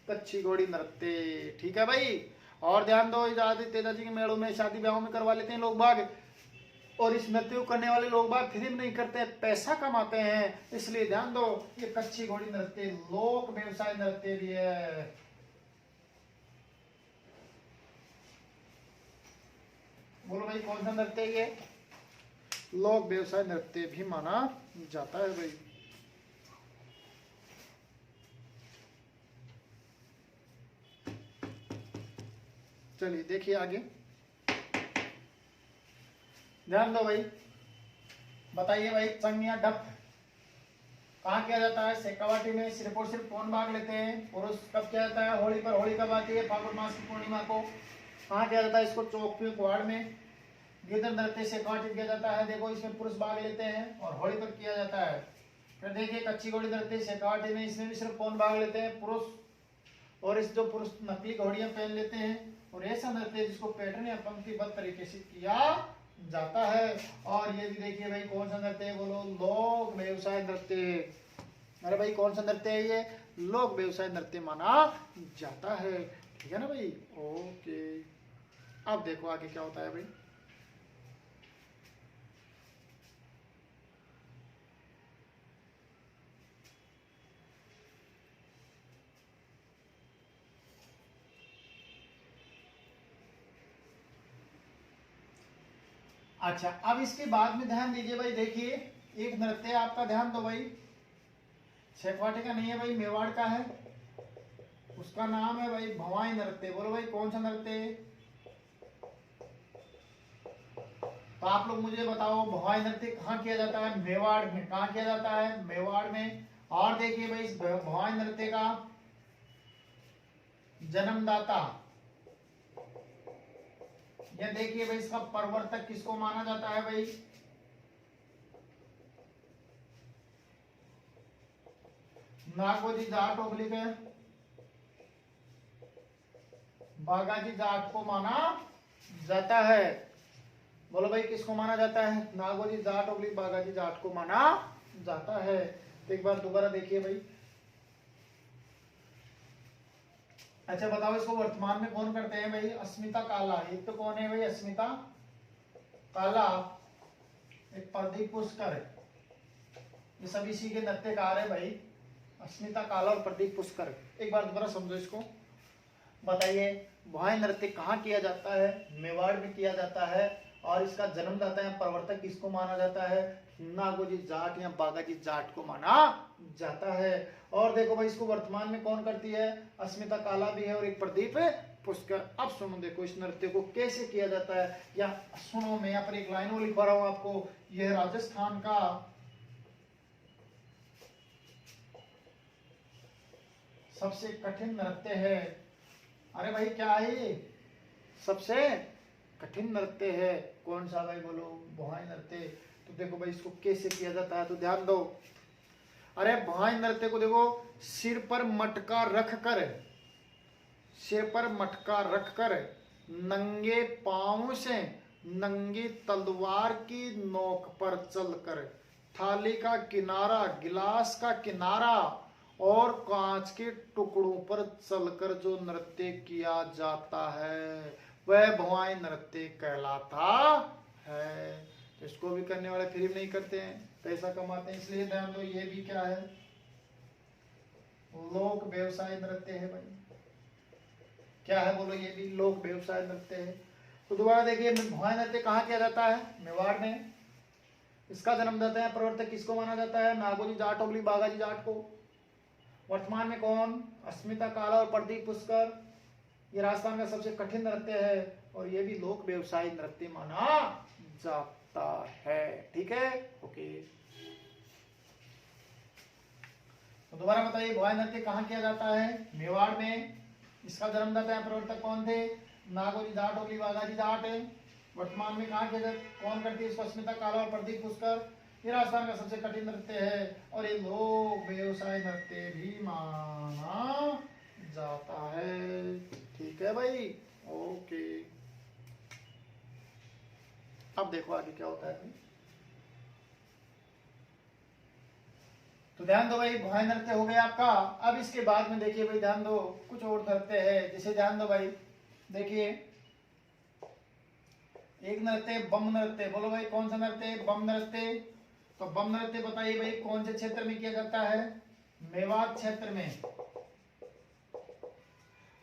Speaker 1: कच्छी घोड़ी नृत्य। ठीक है भाई। और ध्यान दो, तेजाजी के मेड़ों में शादी ब्याहों में करवा लेते हैं लोग बाग, और इस नृत्य को करने वाले लोग बाग फ्री में नहीं करते, पैसा कमाते हैं, इसलिए ध्यान दो ये कच्छी घोड़ी नृत्य लोक व्यवसाय नृत्य भी है। बोलो भाई कौन सा नृत्य है ये, लोक व्यवसाय नृत्य भी माना जाता है भाई। चलिए देखिए आगे, ध्यान दो भाई, बताइए भाई चंग या डप कहाँ किया जाता है, शेखावाटी में। सिर्फ और सिर्फ कौन भाग लेते हैं, पुरुष। कब किया जाता है, होली पर। होली कब आती है, फागुन मास की पूर्णिमा को। कहाँ किया जाता है, इसको चौक पे कुआड़ में। गीदड़ नृत्य शेखावाटी में किया जाता है, देखो इसमें पुरुष भाग लेते हैं और होली पर किया जाता है। फिर देखिए कच्ची घोड़ी नृत्य शेखावाटी में, इसमें भी सिर्फ कौन भाग लेते हैं, पुरुष। और इस जो पुरुष नकली घोड़ियां पहन लेते हैं, और ऐसा नृत्य जिसको पैटर्न या पंक्तिबद्ध तरीके से किया जाता है। और ये भी देखिए भाई कौन सा नृत्य है, बोलो लोक व्यवसाय नृत्य। अरे भाई कौन सा नृत्य है ये, लोक व्यवसाय नृत्य माना जाता है। ठीक है ना भाई, ओके। अब देखो आगे क्या होता है भाई, अच्छा अब इसके बाद में ध्यान दीजिए भाई, देखिए एक नृत्य आपका, ध्यान दो भाई, शेखावाटी का नहीं है भाई, मेवाड़ का है, उसका नाम है भाई भवाई नृत्य। बोलो भाई कौन सा नृत्य है, तो आप लोग मुझे बताओ भवाई नृत्य कहाँ किया जाता है, मेवाड़ में। कहाँ किया जाता है, मेवाड़ में। और देखिए भाई इस भवाई नृत्य का जन्मदाता, यह देखिए भाई इसका प्रवर्तक किसको माना जाता है भाई, नागोजी जाट ओब्लिक बागाजी जाट को माना जाता है। बोलो भाई किसको माना जाता है, नागोजी जाट ओब्लिक बागाजी जाट को माना जाता है। तो एक बार दोबारा देखिए भाई, अच्छा बताओ इसको वर्तमान में कौन करते हैं भाई, अस्मिता काला। एक तो कौन है भाई, अस्मिता काला, एक प्रदीप पुष्कर, ये सब इसी के नृत्यकार है भाई, अस्मिता काला और प्रदीप पुष्कर। एक बार दोबारा समझो इसको, बताइए भवाई नृत्य कहाँ किया जाता है, मेवाड़ में किया जाता है, और इसका जन्मदाता या प्रवर्तक किसको माना जाता है, नागोजी जाट या बागाजी जाट को माना जाता है। और देखो भाई इसको वर्तमान में कौन करती है, अस्मिता काला भी है और एक प्रदीप पुष्कर। अब सुनो देखो इस नृत्य को कैसे किया जाता है, या सुनो मैं यहाँ पर एक लाइन लिख रहा हूं आपको, यह राजस्थान का सबसे कठिन नृत्य है। अरे भाई क्या है ये, सबसे कठिन नृत्य है। कौन सा भाई, बोलो भवाई नृत्य। तो देखो भाई इसको कैसे किया जाता है, तो ध्यान दो। अरे भवाई नृत्य को देखो, सिर पर मटका रख कर, सिर पर मटका रख कर, नंगे पांव से नंगी तलवार की नोक पर चलकर, थाली का किनारा, गिलास का किनारा और कांच के टुकड़ों पर चलकर जो नृत्य किया जाता है वह भवाई नृत्य कहलाता है। तो इसको भी करने वाले फ्री में नहीं करते हैं, पैसा कमाते हैं, इसलिए ध्यान दो ये भी क्या है, लोक व्यवसाय नृत्य है भाई। क्या है बोलो, ये भी लोक व्यवसाय नृत्य है। तो दोबारा देखिए भवाई नृत्य कहाँ किया जाता है, मेवाड़ में। इसका जन्मदाता है प्रवर्तक किसको माना जाता है, नागोजी जाट ओब्ली बागाजी जाट को। वर्तमान में कौन, अस्मिता काला और प्रदीप पुष्कर। ये राजस्थान का सबसे कठिन नृत्य है और ये भी लोक व्यवसाय नृत्य माना जाता है। ठीक है, ओके। तो दोबारा बताइए, भवाई नृत्य कहाँ किया जाता है? मेवाड़ में। इसका जन्मदाता है प्रवर्तक कौन थे? नागोरी जाट और बाघाजी जाट। वर्तमान में कहाँ किया कौन करती है इसको? अस्मिता काला और प्रदीप पुष्कर। ये राजस्थान का सबसे कठिन नृत्य है और ये लोक व्यवसाय नृत्य भी माना जाता है। ठीक है भाई, ओके। अब देखो आगे क्या होता है भाई। तो ध्यान दो भाई, भवाई नृत्य हो गया आपका। अब इसके बाद में देखिए भाई, ध्यान दो, कुछ और नृत्य है। जैसे ध्यान दो भाई, देखिए एक नृत्य बम नृत्य। बोलो भाई कौन सा नृत्य? बम नृत्य। तो बम नृत्य बताइए भाई कौन से क्षेत्र में किया जाता है? मेवात क्षेत्र में।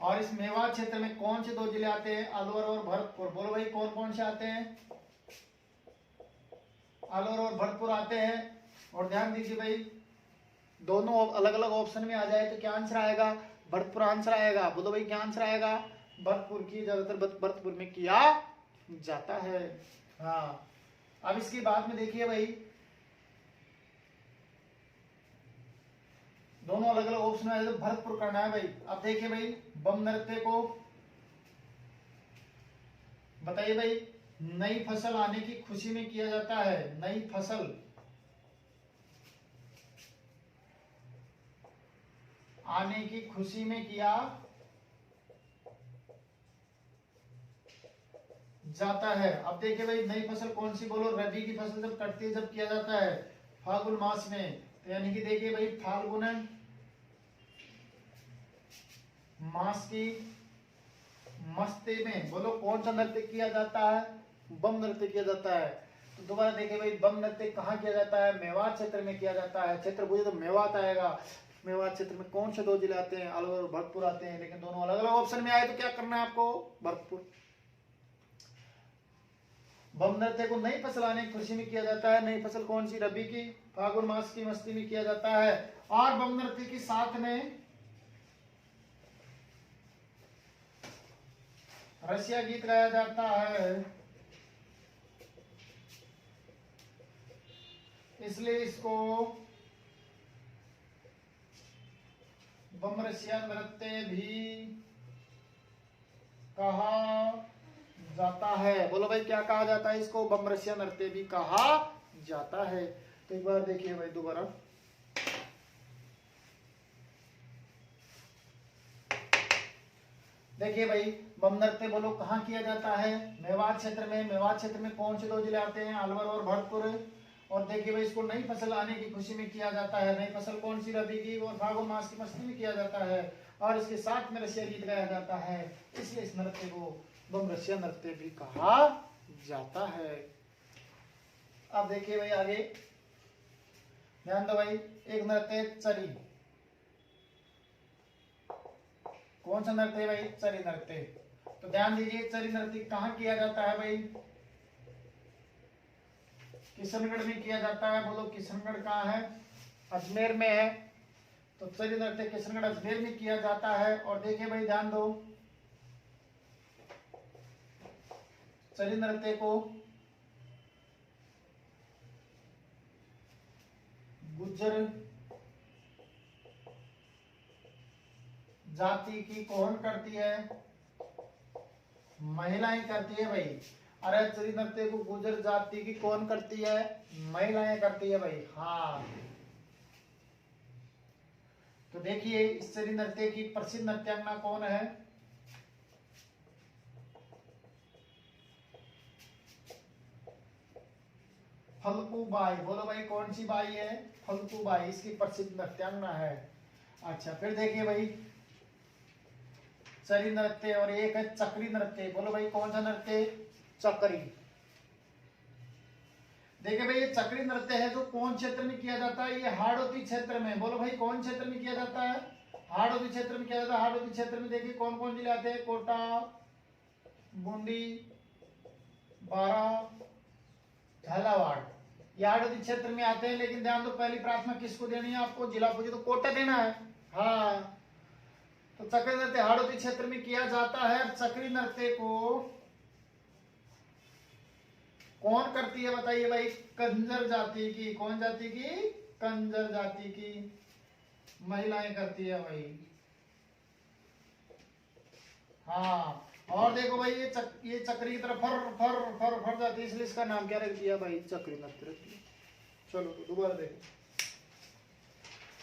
Speaker 1: और इस मेवात क्षेत्र में कौन से 2 जिले आते हैं? अलवर और भरतपुर। बोलो भाई कौन कौन से आते हैं? अलवर और भरतपुर आते हैं। और ध्यान दीजिए भाई, दोनों अलग अलग ऑप्शन में आ जाए तो क्या आंसर आएगा? भरतपुर आंसर आएगा। बोलो भाई क्या आंसर आएगा? भरतपुर की ज्यादातर भरतपुर में किया जाता है। हाँ, अब इसके बाद में देखिए भाई, दोनों अलग अलग ऑप्शन में तो भरतपुर करना है भाई। अब देखिए भाई, बम नृत्य को बताइए भाई, नई फसल आने की खुशी में किया जाता है। नई फसल आने की खुशी में किया जाता है। अब देखिए भाई, नई फसल कौन सी? बोलो रबी की फसल जब कटती है, जब किया जाता है फाल्गुन मास में। तो यानी कि देखिए भाई, फाल्गुन मास की मस्ती में बोलो कौन सा नृत्य किया जाता है? बम नृत्य किया जाता है। तो दोबारा देखिए भाई, बम नृत्य कहाँ किया जाता है? मेवात क्षेत्र में किया जाता है। क्षेत्र पूछे तो मेवात आएगा। मेवात क्षेत्र में कौन से 2 जिले आते हैं? अलवर और भरतपुर आते हैं। लेकिन दोनों अलग अलग ऑप्शन में आए तो क्या करना है आपको? भरतपुर। बम नृत्य को नई फसल आने की खुशी में किया जाता है। नई फसल कौन सी? रबी की, फाल्गुन मास की मस्ती में किया जाता है। और बम नृत्य के साथ में रसिया गीत गाया जाता है, इसलिए इसको बम रसिया नृत्य भी कहा जाता है। बोलो भाई क्या कहा जाता है इसको? बम रसिया नृत्य भी कहा जाता है। तो एक बार देखिए भाई, दोबारा देखिए भाई, बम नृत्य बोलो कहाँ किया जाता है? मेवात क्षेत्र में। मेवात क्षेत्र में कौन से 2 जिले आते हैं? अलवर और भरतपुर। और देखिए भाई, इसको नई फसल आने की खुशी में किया जाता है। नई फसल कौन सी? रबी की, और फाल्गुन मास की मस्ती में किया जाता है। और इसके साथ में रसिया गीत गाया जाता है, इसलिए इस नृत्य को बम रसिया नृत्य भी कहा जाता है। अब देखिए भाई आगे, ध्यान दो भाई, एक नृत्य चरी। कौन सा नृत्य है भाई? चरी नृत्य। तो ध्यान दीजिए, चरी नृत्य कहाँ किया जाता है भाई? किशनगढ़ में किया जाता है। बोलो किशनगढ़ कहाँ है? अजमेर में है। तो चरी नृत्य किशनगढ़ अजमेर में किया जाता है। और देखिए भाई, ध्यान दो, चरी नृत्य को गुज्जर जाति की कौन करती है? महिलाएं करती है भाई। अरे चरी नृत्य को गुज्जर जाति की कौन करती है? महिलाएं करती है भाई। हाँ, तो देखिए इस चरी नृत्य की प्रसिद्ध नृत्यांगना कौन है? फल्गु बाई। बोलो भाई कौन सी बाई है? फल्गु बाई इसकी प्रसिद्ध नृत्यांगना है। अच्छा, फिर देखिए भाई, चरी नृत्य और एक है चक्री नृत्य। बोलो भाई कौन सा नृत्य? चक्री। देखिए भाई, ये चक्री नृत्य है जो कौन क्षेत्र में किया जाता है? ये हाड़ौती क्षेत्र में। बोलो भाई कौन क्षेत्र में किया जाता है? हाड़ौती क्षेत्र में किया जाता है। हाड़ौती क्षेत्र में देखिए कौन कौन जिले आते हैं? कोटा, बूंदी, बारा, झालावाड़, ये हाड़ौती क्षेत्र में आते हैं। लेकिन ध्यान दो, पहली प्राथमिकता किसको देनी है आपको? जिला पूछे तो कोटा देना है। हाँ, तो चक्री नृत्य हाड़ौती क्षेत्र में किया जाता है। चक्री नृत्य को कौन करती है बताइए भाई? कंजर जाति की। कौन जाति की? कंजर जाति की महिलाएं करती है भाई। हाँ, और देखो भाई ये चक्री की तरफ फर फर फर फर जाती है, इसलिए इसका नाम क्या रख दिया भाई? चक्री नृत्य रख दिया। चलो तो दोबारा देखो,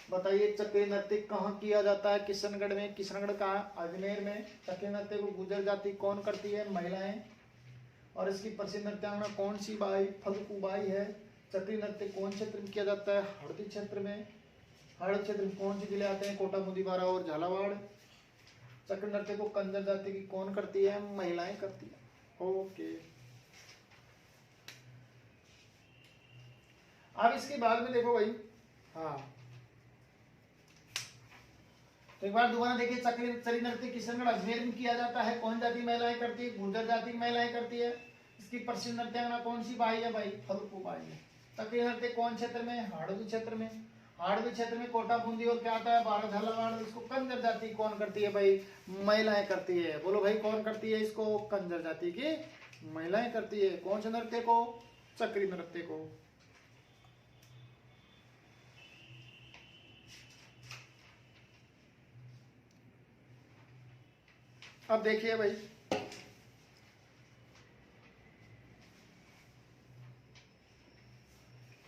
Speaker 1: बताइए चक्री नृत्य कहाँ किया जाता है? किशनगढ़ में। किशनगढ़ कहाँ? अजमेर में। चक्री नृत्य को गुर्जर जाति कौन करती है? महिलाएं। और इसकी प्रसिद्ध नृत्यांगना कौन सी बाई? फल्गुबाई है। चक्री नृत्य कौन क्षेत्र में किया जाता है? हरदी क्षेत्र में। हरदी क्षेत्र में कौन से जिले आते हैं? कोटा, मुंदीबारा और झालावाड़। चक्र नृत्य को कंजर जाति की कौन करती है? महिलाएं करती है। ओके, अब इसके बाद में देखो भाई, हाँ तो एक बार दोबारा देखिए, चक्री नृत्य किशनगढ़ अजमेर में किया जाता है। कौन जाति महिलाएं करती है? गुर्जर जाति की महिलाएं करती है। इसकी प्रसिद्ध नृत्यांगना कौन सी बाई है भाई? फल्गुबाई है। चक्री नृत्य कौन क्षेत्र में? हाड़ौती क्षेत्र में। हाड़ौती क्षेत्र में कोटा, बूंदी और क्या आता है? बारह, झालावाड़। इसको कंजर जाति कौन करती है भाई? महिलाएं करती है। बोलो भाई कौन करती है इसको? कंजर जाति की महिलाएं करती है। कौन से नृत्य को? चक्री नृत्य को। अब देखिए भाई,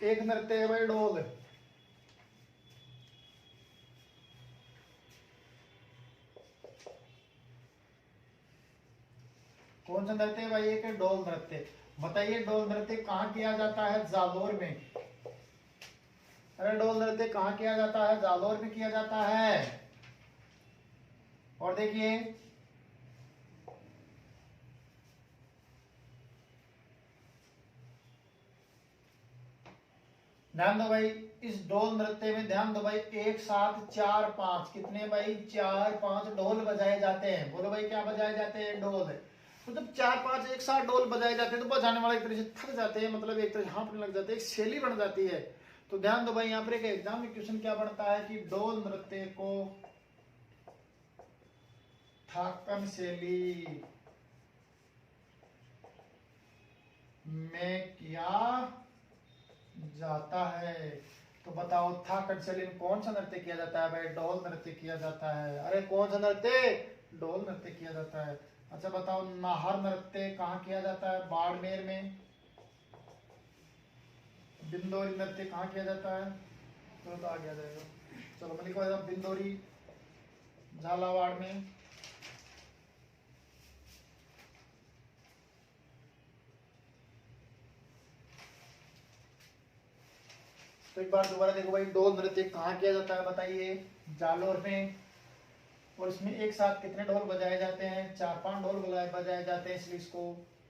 Speaker 1: एक नृत्य है भाई डोल। कौन सा नृत्य है भाई? एक है डोल नृत्य। बताइए डोल नृत्य कहाँ किया जाता है? जालोर में। अरे डोल नृत्य कहाँ किया जाता है? जालोर में किया जाता है। और देखिए ध्यान दो भाई, इस डोल नृत्य में ध्यान दो भाई, एक साथ 4-5 कितने भाई? 4-5 ढोल बजाए जाते हैं। बोलो भाई क्या बजाए जाते हैं? ढोल। तो जब 4-5 एक साथ ढोल बजाए जाते हैं तो बजाने वाले एक तरह से थक जाते हैं, मतलब एक तरह से हाँफने लग जाते हैं, एक शैली बन जाती है। तो ध्यान दो भाई, यहाँ पर एक एग्जाम में क्वेश्चन क्या बनता है कि डोल नृत्य को थाकन शैली में किया जाता है। तो बताओ थाकन शैली में कौन सा नृत्य किया जाता है भाई? डोल नृत्य किया जाता है। अरे कौन सा नृत्य? डोल नृत्य किया जाता है। अच्छा बताओ नाहर नृत्य कहाँ किया जाता है? बाड़मेर में। बिंदोरी नृत्य कहाँ किया जाता है? तो आ गया जाएगा। चलो मैं लिखवा देता हूं, बिंदोरी झालावाड़ में। तो एक बार दोबारा देखो भाई, डोल नृत्य कहाँ किया जाता है बताइए? जालोर में। और इसमें एक साथ कितने ढोल बजाए जाते हैं? 4-5 ढोल बजाए जाते हैं, इसलिए इसको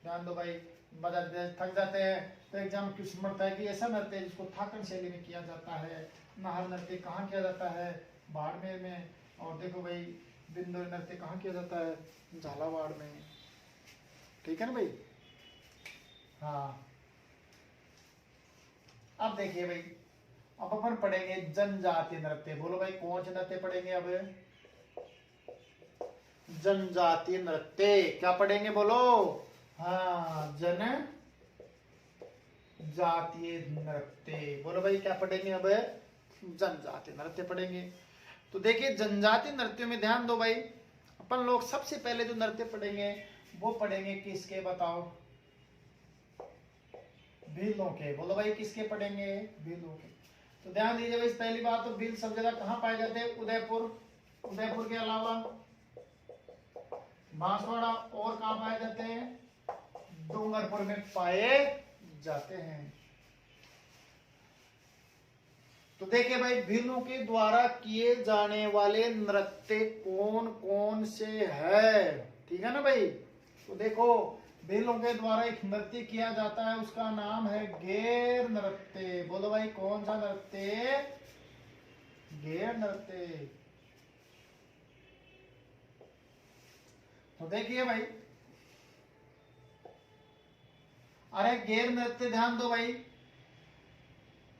Speaker 1: ध्यान दो भाई, बजाते थक जाते हैं। तो एग्जाम क्वेश्चन बनता है कि ऐसा नृत्य है जिसको थाकन शैली में किया जाता है। नाहर नृत्य कहाँ किया जाता है? बाड़मेर में। और देखो भाई बिंदोरी नृत्य कहाँ किया जाता है? झालावाड़ में। ठीक है ना भाई? हाँ, अब देखिए भाई, अब अपन पढ़ेंगे जनजातीय नृत्य। बोलो भाई कौन से नृत्य पढ़ेंगे अब? जनजातीय नृत्य। क्या पढ़ेंगे बोलो? हाँ, जन जातीय नृत्य। बोलो भाई क्या पढ़ेंगे अब? जनजातीय नृत्य पढ़ेंगे। तो देखिए जनजातीय नृत्यों में ध्यान दो भाई, अपन लोग सबसे पहले जो नृत्य पढ़ेंगे वो पढ़ेंगे किसके? बताओ, भीलों के। बोलो भाई किसके पढ़ेंगे? भीलों के। तो ध्यान दीजिए भाई, पहली बात तो भील सब जगह कहाँ पाए जाते हैं? उदयपुर। उदयपुर के अलावा बांसवाड़ा और कहाँ पाए जाते हैं? डूंगरपुर में पाए जाते हैं। तो देखिए भाई, भीलों के द्वारा किए जाने वाले नृत्य कौन कौन से है? ठीक है ना भाई? तो देखो भीलों के द्वारा एक नृत्य किया जाता है, उसका नाम है गेर नृत्य। बोलो भाई कौन सा नृत्य? गेर नृत्य। तो देखिए भाई, अरे गेर नृत्य ध्यान दो भाई,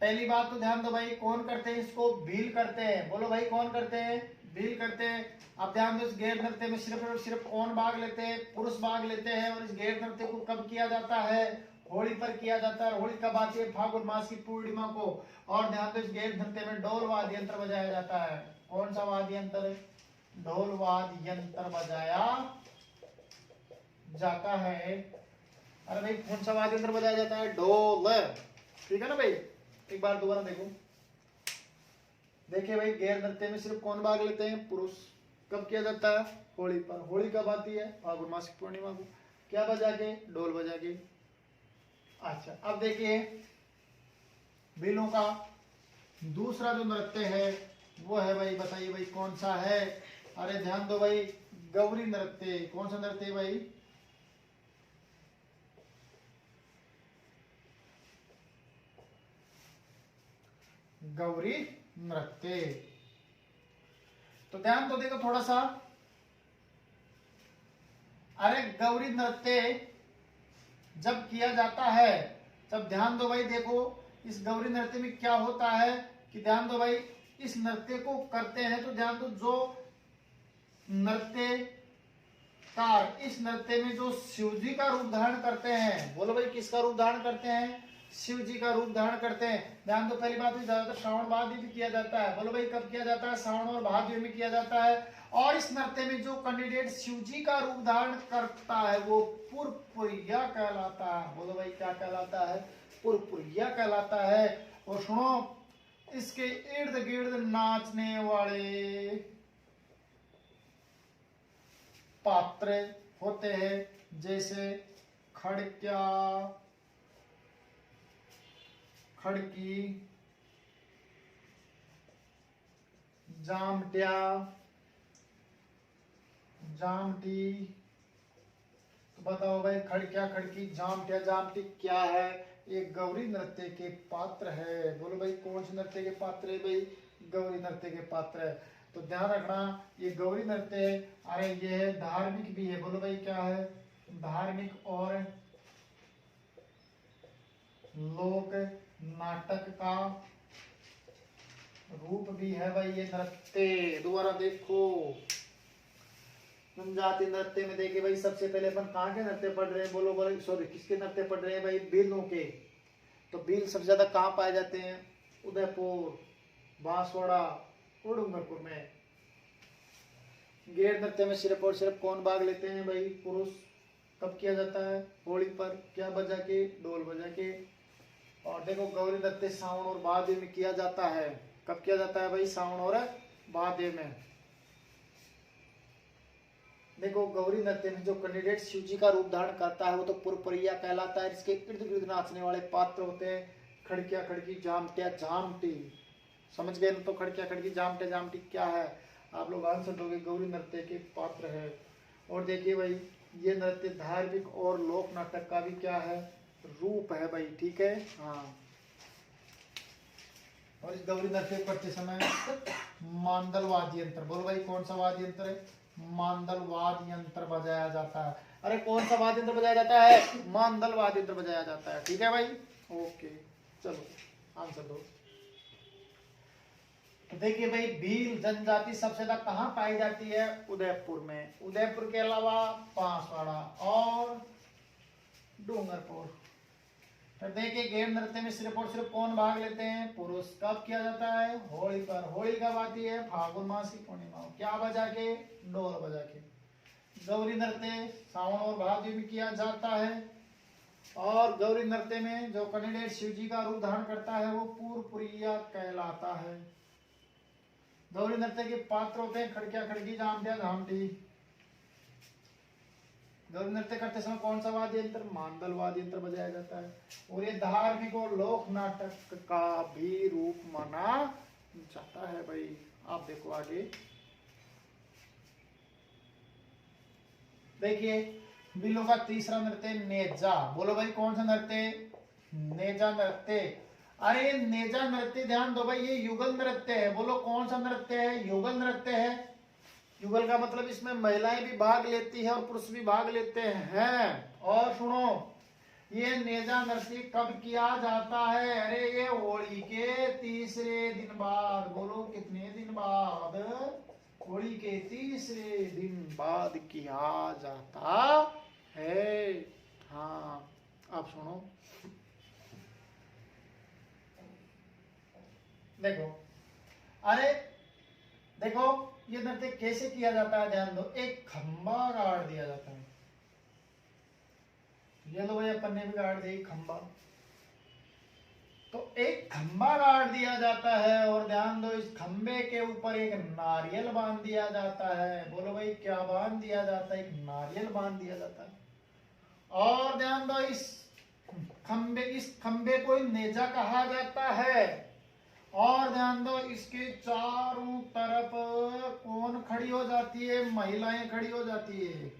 Speaker 1: पहली बात तो ध्यान दो भाई, कौन करते हैं इसको? भील करते हैं। बोलो भाई कौन करते हैं? भील करते हैं। अब ध्यान दो, इस गेर नृत्य में सिर्फ और सिर्फ कौन भाग लेते हैं? पुरुष भाग लेते हैं। और इस गेर नृत्य को कब किया जाता है? होली पर किया जाता है। होली कब आती है? फागुन मास की पूर्णिमा को। और ध्यान दो, इस गेर नृत्य में ढोल वाद्य यंत्र बजाया जाता है। कौन सा वाद्य यंत्र? ढोल वाद्य यंत्र बजाया जाता है। अरे भाई कौन सा वाद्य यंत्र बजाया जाता है? ढोल। ठीक है ना भाई? एक बार दोबारा देखो। देखिए भाई, गैर नृत्य में सिर्फ कौन भाग लेते हैं? पुरुष। कब किया जाता है? होली पर। होली कब आती है? फागुन मास की पूर्णिमा को। क्या बजा के? ढोल बजा के। अच्छा, अब देखिए भीलों का दूसरा जो नृत्य है वो है भाई, बताइए भाई कौन सा है? अरे ध्यान दो भाई, गौरी नृत्य। कौन सा नृत्य है भाई? गौरी नृत्य। तो ध्यान तो देखो थोड़ा सा। अरे गौरी नृत्य जब किया जाता है, तब ध्यान दो भाई, देखो इस गौरी नृत्य में क्या होता है कि ध्यान दो भाई, इस नृत्य को करते हैं तो ध्यान दो, जो नृत्यकार इस नृत्य में जो शिव जी का रूप धारण करते हैं, बोलो भाई किसका रूप धारण करते हैं? शिव जी का रूप धारण करते हैं। ध्यान दो, पहली बात ज्यादातर श्रावण भादवी में किया जाता है। बोलो भाई कब किया जाता है? श्रावण और भादवी में किया जाता है। और इस नृत्य में जो कैंडिडेट शिव जी का रूप धारण करता है वो पुरपुरिया कहलाता है। बोलो भाई क्या कहलाता है? पुरपुरिया कहलाता है। और सुनो, इसके इर्द गिर्द नाचने वाले पात्र होते हैं, जैसे खड़क्या, खड़की, जामटिया, जामटी। तो बताओ भाई, खड़क्या, खड़की, जामटिया, जामटी क्या है? ये गौरी नृत्य के पात्र है। बोलो भाई कौन से नृत्य के पात्र है भाई? गौरी नृत्य के पात्र है। तो ध्यान रखना, ये गौरी नृत्य है। अरे ये धार्मिक भी है। बोलो भाई क्या है? धार्मिक और लोक नाटक का रूप भी है भाई ये नृत्य। दोबारा देखो, जनजाति नृत्य में देखिए भाई, सबसे पहले अपन कहाँ के नृत्य पढ़ रहे हैं? बोलो बोलो, सॉरी, किसके नृत्य पढ़ रहे हैं भाई? भीलों के। तो भील सबसे ज्यादा कहाँ पाए जाते हैं? उदयपुर, बांसवाड़ा और डूंगरपुर में। गैर नृत्य में सिर्फ और सिर्फ कौन भाग लेते हैं भाई? पुरुष। कब किया जाता है? होली पर। क्या बजा के? ढोल बजा के। और देखो गौरी नृत्य सावन और भादवे में किया जाता है। कब किया जाता है भाई? सावन और भादवे में। देखो गौरी नृत्य में जो कैंडिडेट शिव जी का रूप धारण करता है वो तो पुरपुरिया कहलाता है। इसके इर्द गिर्द नाचने वाले पात्र होते हैं खड़किया, खड़की, जामटिया, जामटी। समझ गए ना? तो खड़किया, खड़की, जामटिया, जामटी क्या है? आप लोग आंसर दोगे, गौरी नृत्य के पात्र है। और देखिए भाई, ये नृत्य धार्मिक और लोक नाटक का भी क्या है? रूप है भाई। ठीक है, हाँ। और इस गौरी नृत्य करते समय मांदल वाद्य यंत्र, बोलो भाई कौन सा वाद्य यंत्र है? मांदल वाद्य यंत्र बजाया जाता है। अरे कौन सा वाद्य यंत्र बजाया जाता है? मांदल वाद्य यंत्र बजाया जाता है। ठीक है भाई, ओके, चलो आंसर दो। तो देखिए भाई, भील जनजाति सबसे ज्यादा कहाँ पाई जाती है? उदयपुर में। उदयपुर के अलावा बांसवाड़ा और डूंगरपुर। तो देखिए गैर नृत्य में सिर्फ और सिर्फ कौन भाग लेते हैं? पुरुष। कब किया जाता है? होली पर। होली कब आती है? फागुन मास की पूर्णिमा। क्या बजा के? ढोल बजा के। गौरी नृत्य सावन और भादवी में किया जाता है। और गौरी नृत्य में जो कैंडिडेट शिव जी का रूप धारण करता है वो पुरपुरिया कहलाता है। गौरी नृत्य के पात्र होते हैं खड़किया, खड़की, जामटिया, जामटी। गौरी नृत्य करते समय कौन सा वाद्य यंत्र? मांदल वाद्य यंत्र बजाया जाता है। और ये धार्मिक और लोक नाटक का भी रूप माना जाता है भाई। आप देखो आगे, देखिए बिलों का तीसरा नृत्य नेजा। बोलो भाई कौन सा नृत्य? नेजा नृत्य। अरे नेजा नृत्य ध्यान दो भाई, ये युगल नृत्य है। बोलो कौन सा नृत्य है? युगल नृत्य है। युगल का मतलब इसमें महिलाएं भी भाग लेती है और पुरुष भी भाग लेते हैं। और सुनो, ये नेजा नृत्य कब किया जाता है? अरे ये होली के तीसरे दिन बाद। बोलो कितने दिन बाद? होली के तीसरे दिन बाद किया जाता है। हाँ, आप सुनो, देखो, अरे देखो ये नृत्य कैसे किया जाता है, ध्यान दो। एक खंबा गाड़ दिया जाता है, ये लो भाई अपन ने भी गाड़ दिया खंबा। तो एक खंबा गाड़ दिया जाता है और ध्यान दो, इस खंबे के ऊपर एक नारियल बांध दिया जाता है। बोलो भाई क्या बांध दिया जाता है, एक नारियल बांध दिया जाता है। और ध्यान दो, इस खंबे को नेजा कहा जाता है। और ध्यान दो, इसके चारों तरफ कौन खड़ी हो जाती है, महिलाएं खड़ी हो जाती है।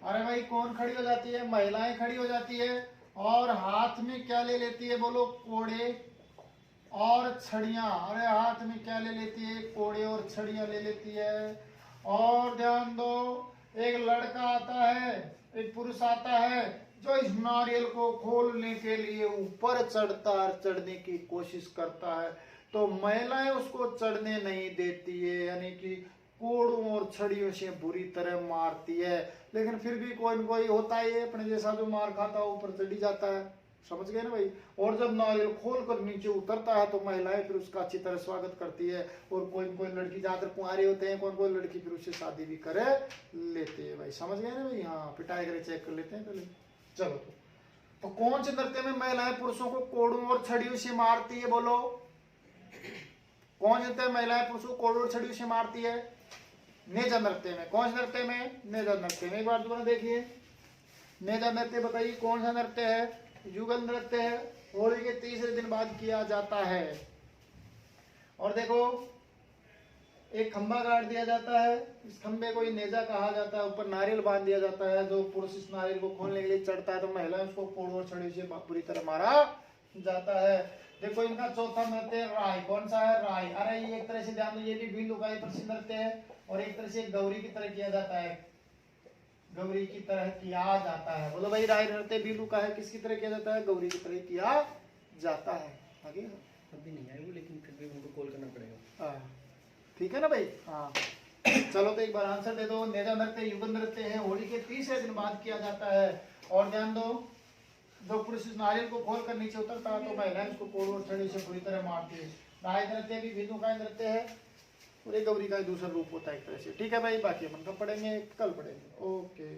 Speaker 1: अरे भाई कौन खड़ी हो जाती है, महिलाएं खड़ी हो जाती है। और हाथ में क्या ले लेती है, बोलो कोड़े और छड़ियां। अरे हाथ में क्या ले लेती है, कोड़े और छड़ियां ले लेती है। और ध्यान दो, एक लड़का आता है, एक पुरुष आता है, जो इस नारियल को खोलने के लिए ऊपर चढ़ने की कोशिश करता है। तो महिलाएं उसको चढ़ने नहीं देती है, यानी कि कोड़ों और छड़ियों से बुरी तरह मारती है। लेकिन फिर भी कोई न कोई होता है अपने जैसा जो मार खाता है, ऊपर चढ़ी जाता है। समझ गए ना भाई। और जब नारियल खोल कर नीचे उतरता है तो महिलाएं फिर उसका अच्छी तरह स्वागत करती है। और कोई कोई लड़की ज्यादातर कुंवारे होते हैं, कोई लड़की फिर उससे शादी भी करे लेते हैं भाई। समझ गए ना भाई। हाँ, पिटाई करे चेक कर लेते हैं पहले। चलो तो कौन से नृत्य में महिलाएं पुरुषों को कोड़ों और छड़ियों से मारती है, बोलो कौन से नृत्य में महिलाएं पुरुषों को कोड़ों और छड़ियों से मारती है? नेजा नृत्य में। कौन से नृत्य में? नेजा नृत्य में। एक बार दोबारा देखिए, नेजा नृत्य बताइए कौन सा नृत्य है? युगल नृत्य है, होली के तीसरे दिन बाद किया जाता है। और देखो, एक खंबा गाड़ दिया जाता है, इस खंबे को नेजा कहा जाता है, ऊपर नारियल बांध दिया जाता है। जो पुरुष इस नारियल को खोलने के लिए चढ़ता है तो महिला उसको कोड़ों और छड़ी से बुरी तरह मारा जाता है। देखो इनका चौथा नृत्य राय। कौन सा है? राय। अरे ये एक तरह से ध्यान दो, ये भी बीलुकाई प्रसिद्ध नृत्य है और एक तरह से गौरी की तरह किया जाता है, गौरी की तरह किया जाता है। बोलो भाई, राय नृत्य बीलू का है, किसकी तरह किया जाता है? गौरी की तरह किया जाता है। आगे
Speaker 2: अभी नहीं आए वो, लेकिन फिर भी उनको कॉल करना पड़ेगा।
Speaker 1: ठीक है ना भाई। हाँ चलो तो एक बार आंसर दे दो। नेजा नृत्य युगल नृत्य है, होली के तीसरे दिन बाद किया जाता है। और ध्यान दो, जो पुरुष इस नारियल को खोल कर नीचे उतरता है तो महिलाएं उसको कोड़ों और छड़ी से बुरी तरह मारती है। राय नृत्य भी बीलू का नृत्य है और एक गौरी का दूसरा रूप होता है एक तरह से। ठीक है भाई, बाकी अपन कब पढ़ेंगे? कल पढ़ेंगे। ओके।